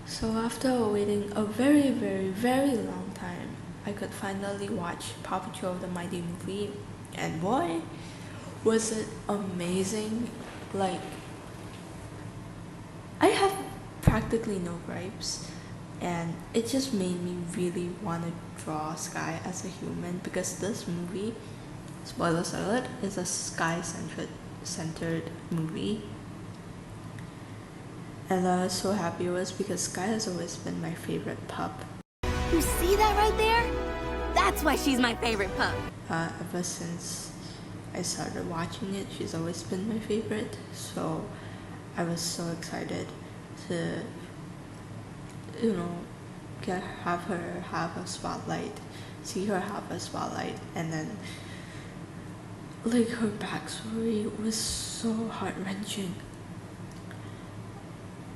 So after waiting a very, very, very long time, I could finally watch Paw Patrol the Mighty movie, and boy, was it amazing. Like, I have practically no gripes, and it just made me really want to draw Sky as a human because this movie, spoiler alert, is a Sky centered movie. And I was so happy it was because Sky has always been my favorite pup. You see that right there? That's why she's my favorite pup. Ever since I started watching it, she's always been my favorite. So I was so excited to, have her have a spotlight, see her have a spotlight, and then like her backstory was so heart-wrenching.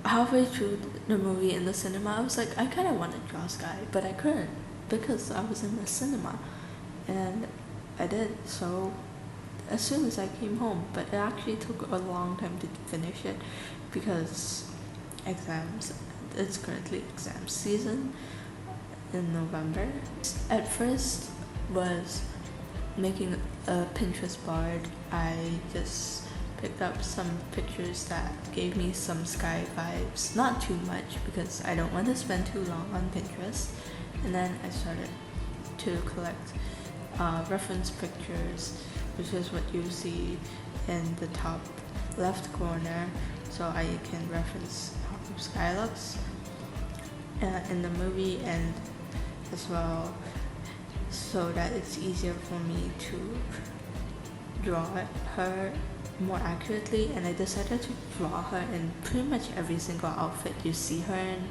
Halfway through the movie in the cinema, I was like, I kind of want to draw Sky, but I couldn't because I was in the cinema, and I did. So as soon as I came home, but it actually took a long time to finish it because exams. It's currently exam season in November. At first was making a Pinterest board. I just picked up some pictures that gave me some Sky vibes, not too much because I don't want to spend too long on Pinterest. And then I started to collect reference pictures, which is what you see in the top left corner, so I can reference how Sky looks in the movie, and as well so that it's easier for me to draw her more accurately. And I decided to draw her in pretty much every single outfit you see her in,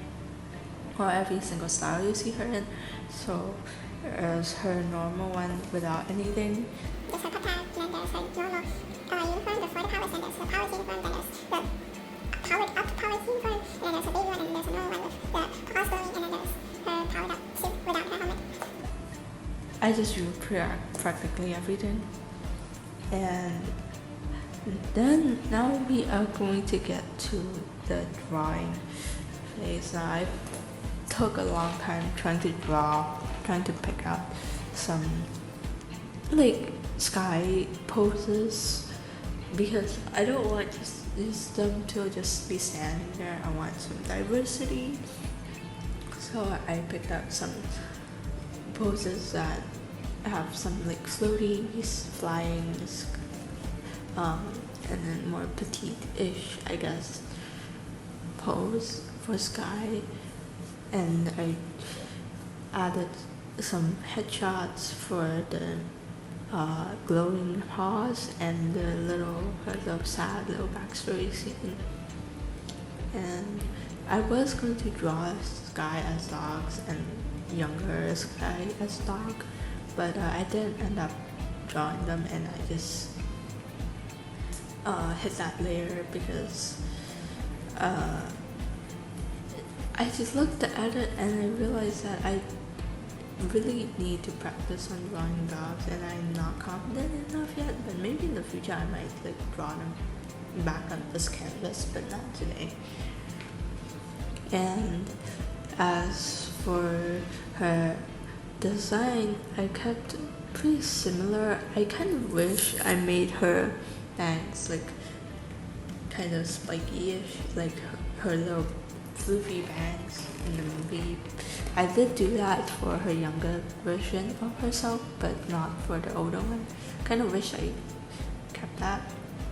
or every single style you see her in. So there's her normal one without anything. There's her pup tag, and then there's her normal uniform before the powers, and there's the powers uniform, then there's the powered up powers uniform, and then there's a baby one, and then there's a normal one with the claws glowing, and then there's her powered up suit without her helmet. I just drew practically everything. And then now we are going to get to the drawing phase. Now I took a long time trying to pick out some like Sky poses because I don't want just them to just be standing there. I want some diversity. So I picked out some poses that have some like floaties, flying, and then more petite-ish, I guess, pose for Sky. And I added some headshots for the glowing paws and the little sad little backstory scene. And I was going to draw Sky as dogs and younger Sky as dog, but I didn't end up drawing them, and I just hit that layer because I just looked at it and I realized that I really need to practice on drawing dogs, and I'm not confident enough yet. But maybe in the future I might like draw them back on this canvas, but not today. And as for her design, I kept pretty similar. I kind of wish I made her bangs like kind of spiky-ish, like her little floofy bangs in the movie. I did do that for her younger version of herself, but not for the older one. Kind of wish I kept that,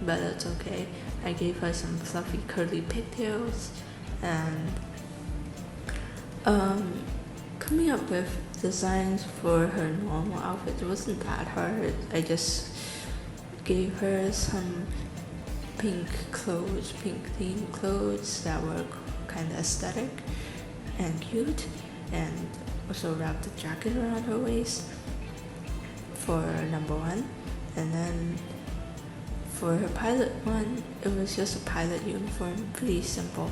but it's okay. I gave her some fluffy curly pigtails, and coming up with designs for her normal outfit wasn't that hard. I just gave her some pink themed clothes that were kind of aesthetic and cute, and also wrapped a jacket around her waist for number one. And then for her pilot one, it was just a pilot uniform, pretty simple.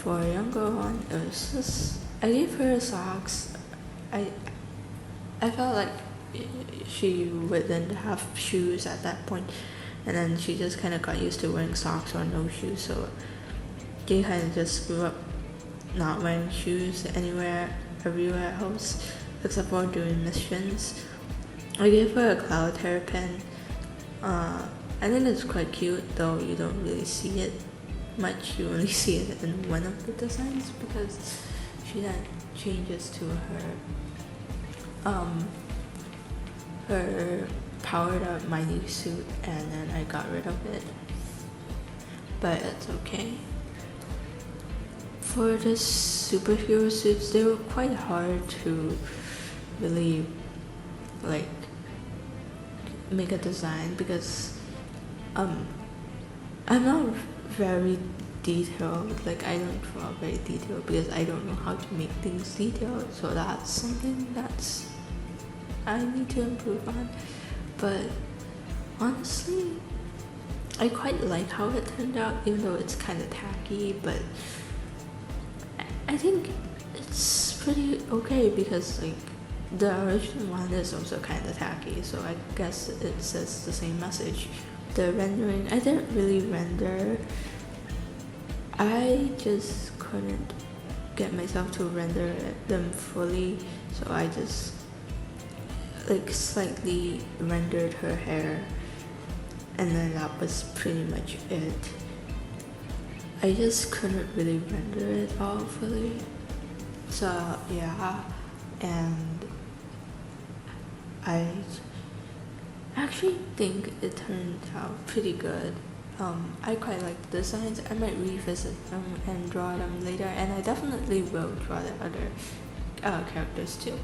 For a younger one, it was just, I gave her socks. I felt like she wouldn't have shoes at that point, and then she just kind of got used to wearing socks or no shoes, so they kind of just grew up not wearing shoes anywhere, everywhere else, except for during missions. I gave her a cloud hairpin. I think it's quite cute, though you don't really see it much. You only see it in one of the designs because she then changes to her powered up mighty suit, and then I got rid of it. But it's okay. For the superhero suits, they were quite hard to really like make a design because I'm not very detailed. Like I don't draw very detailed because I don't know how to make things detailed. So that's something that's I need to improve on. But honestly, I quite like how it turned out, even though it's kind of tacky. But I think it's pretty okay because like the original one is also kind of tacky, so I guess it says the same message. The rendering, I didn't really render. I just couldn't get myself to render them fully, so I just like slightly rendered her hair, and then that was pretty much it. I just couldn't really render it all fully. So yeah, and I actually think it turned out pretty good. I quite like the designs. I might revisit them and draw them later, and I definitely will draw the other characters too.